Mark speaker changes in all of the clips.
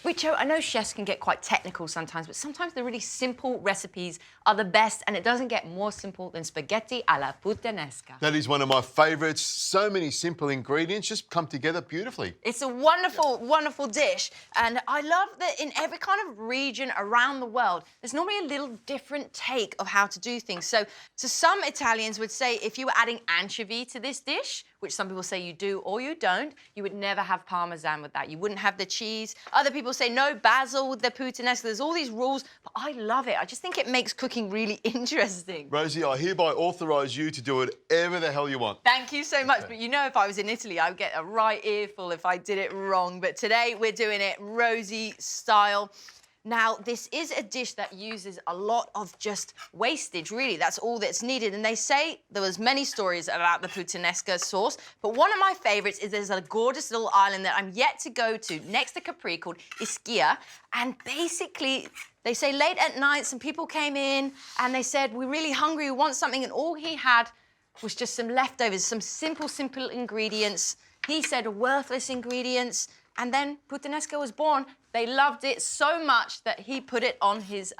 Speaker 1: Richo, I know chefs can get quite technical sometimes, but sometimes the really simple recipes are the best, and it doesn't get more simple than spaghetti alla puttanesca.
Speaker 2: That is one of my favourites. So many simple ingredients just come together beautifully.
Speaker 1: It's a wonderful, wonderful dish, and I love that in every kind of region around the world, there's normally a little different take of how to do things. So some Italians would say if you were adding anchovy to this dish, which some people say you do or you don't, you would never have Parmesan with that. You wouldn't have the cheese. Other people say no basil with the puttanesca. There's all these rules, but I love it. I just think it makes cooking really interesting.
Speaker 2: Rosie, I hereby authorise you to do whatever the hell you want.
Speaker 1: Thank you so much. But you know, if I was in Italy, I would get a right earful if I did it wrong. But today we're doing it Rosie style. Now, this is a dish that uses a lot of just wastage, really. That's all that's needed. And they say there was many stories about the puttanesca sauce, but one of my favourites is there's a gorgeous little island that I'm yet to go to next to Capri called Ischia. And basically, they say late at night, some people came in and they said, we're really hungry, we want something. And all he had was just some leftovers, some simple ingredients. He said worthless ingredients. And then puttanesca was born. They loved it so much that he put it on his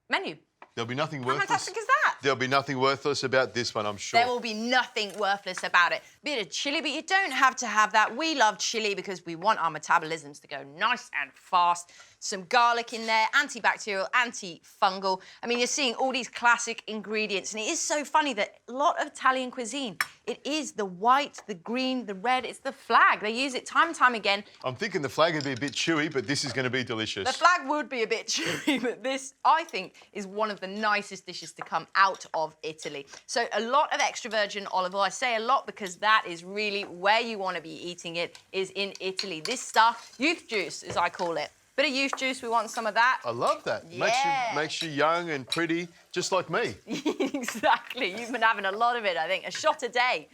Speaker 1: menu.
Speaker 2: There'll be nothing
Speaker 1: How
Speaker 2: worthless.
Speaker 1: fantastic is that?
Speaker 2: There'll be nothing worthless about this one, I'm sure.
Speaker 1: There will be nothing worthless about it. Bit of chili, but you don't have to have that. We love chili because we want our metabolisms to go nice and fast. Some garlic in there, antibacterial, antifungal. I mean, you're seeing all these classic ingredients, and it is so funny that a lot of Italian cuisine, it is the white, the green, the red, it's the flag. They use it time and time again.
Speaker 2: I'm thinking the flag would be a bit chewy, but this is going to be delicious.
Speaker 1: The flag would be a bit chewy, but this, I think, is one of the nicest dishes to come out of Italy. So a lot of extra virgin olive oil. I say a lot because that is really where you want to be eating it, is in Italy. This stuff, youth juice, as I call it. Bit of youth juice, we want some of that.
Speaker 2: I love that.
Speaker 1: Yeah.
Speaker 2: Makes you young and pretty, just like me.
Speaker 1: Exactly. You've been having a lot of it, I think. A shot a day.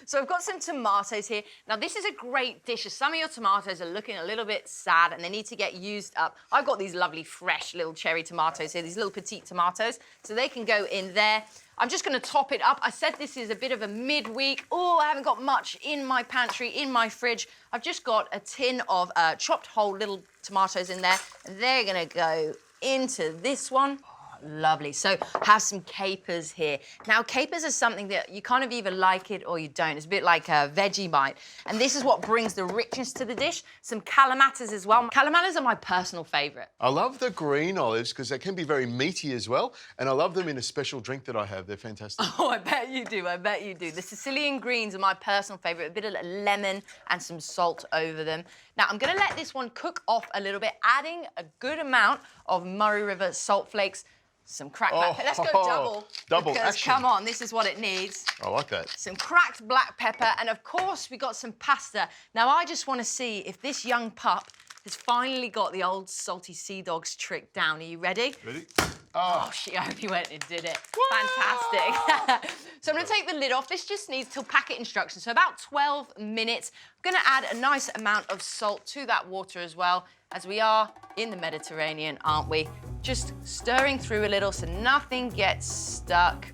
Speaker 1: So I've got some tomatoes here. Now, this is a great dish. Some of your tomatoes are looking a little bit sad and they need to get used up. I've got these lovely, fresh little cherry tomatoes here, these little petite tomatoes, so they can go in there. I'm just going to top it up. I said this is a bit of a midweek. Oh, I haven't got much in my pantry, in my fridge. I've just got a tin of chopped whole little tomatoes in there. And they're going to go into this one. Lovely. So I have some capers here. Now, capers are something that you kind of either like it or you don't. It's a bit like a Vegemite. And this is what brings the richness to the dish. Some calamatas as well. Calamatas are my personal favourite.
Speaker 2: I love the green olives because they can be very meaty as well. And I love them in a special drink that I have. They're fantastic.
Speaker 1: Oh, I bet you do. I bet you do. The Sicilian greens are my personal favourite. A bit of lemon and some salt over them. Now, I'm going to let this one cook off a little bit, adding a good amount of Murray River salt flakes. Some cracked black pepper. Let's go double.
Speaker 2: Double
Speaker 1: because,
Speaker 2: action.
Speaker 1: come on, this is what it needs.
Speaker 2: I like that.
Speaker 1: Some cracked black pepper, and of course, we got some pasta. Now, I just want to see if this young pup has finally got the old salty sea dogs trick down. Are you ready?
Speaker 2: Ready?
Speaker 1: Oh, she only went and did it. Fantastic. So I'm going to take the lid off. This just needs till packet instructions, so about 12 minutes. I'm going to add a nice amount of salt to that water as well, as we are in the Mediterranean, aren't we? Just stirring through a little so nothing gets stuck.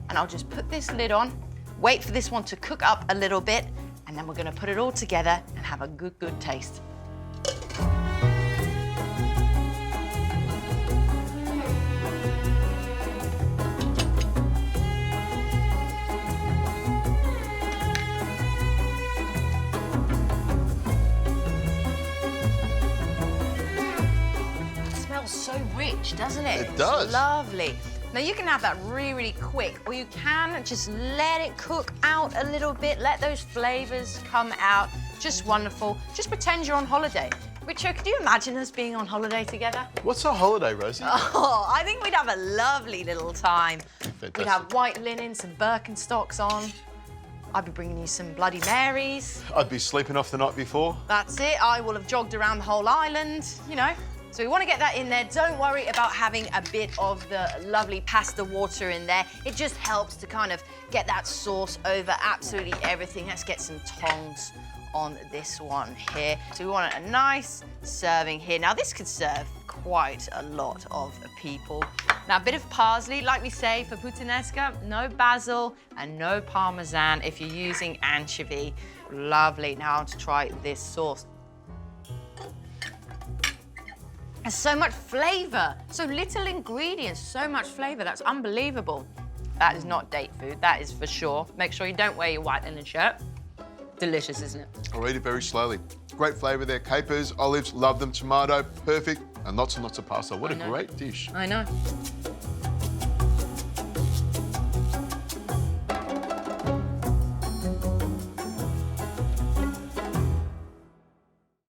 Speaker 1: And I'll just put this lid on, wait for this one to cook up a little bit, and then we're going to put it all together and have a good taste. So rich, doesn't it?
Speaker 2: It does.
Speaker 1: It's lovely. Now, you can have that really quick, or you can just let it cook out a little bit, let those flavours come out. Just wonderful. Just pretend you're on holiday. Richo, could you imagine us being on holiday together?
Speaker 2: What's a holiday, Rosie?
Speaker 1: Oh, I think we'd have a lovely little time.
Speaker 2: Fantastic.
Speaker 1: We'd have white linen, some Birkenstocks on. I'd be bringing you some Bloody Marys.
Speaker 2: I'd be sleeping off the night before.
Speaker 1: That's it. I will have jogged around the whole island, you know. So we want to get that in there. Don't worry about having a bit of the lovely pasta water in there. It just helps to kind of get that sauce over absolutely everything. Let's get some tongs on this one here. So we want a nice serving here. Now, this could serve quite a lot of people. Now, a bit of parsley, like we say, for puttanesca. No basil and no parmesan if you're using anchovy. Lovely. Now, to try this sauce. There's so much flavour. So little ingredients, so much flavour. That's unbelievable. That is not date food, that is for sure. Make sure you don't wear your white linen shirt. Delicious, isn't it?
Speaker 2: I'll eat it very slowly. Great flavour there. Capers, olives, love them. Tomato, perfect. And lots of pasta. What a great dish.
Speaker 1: I know.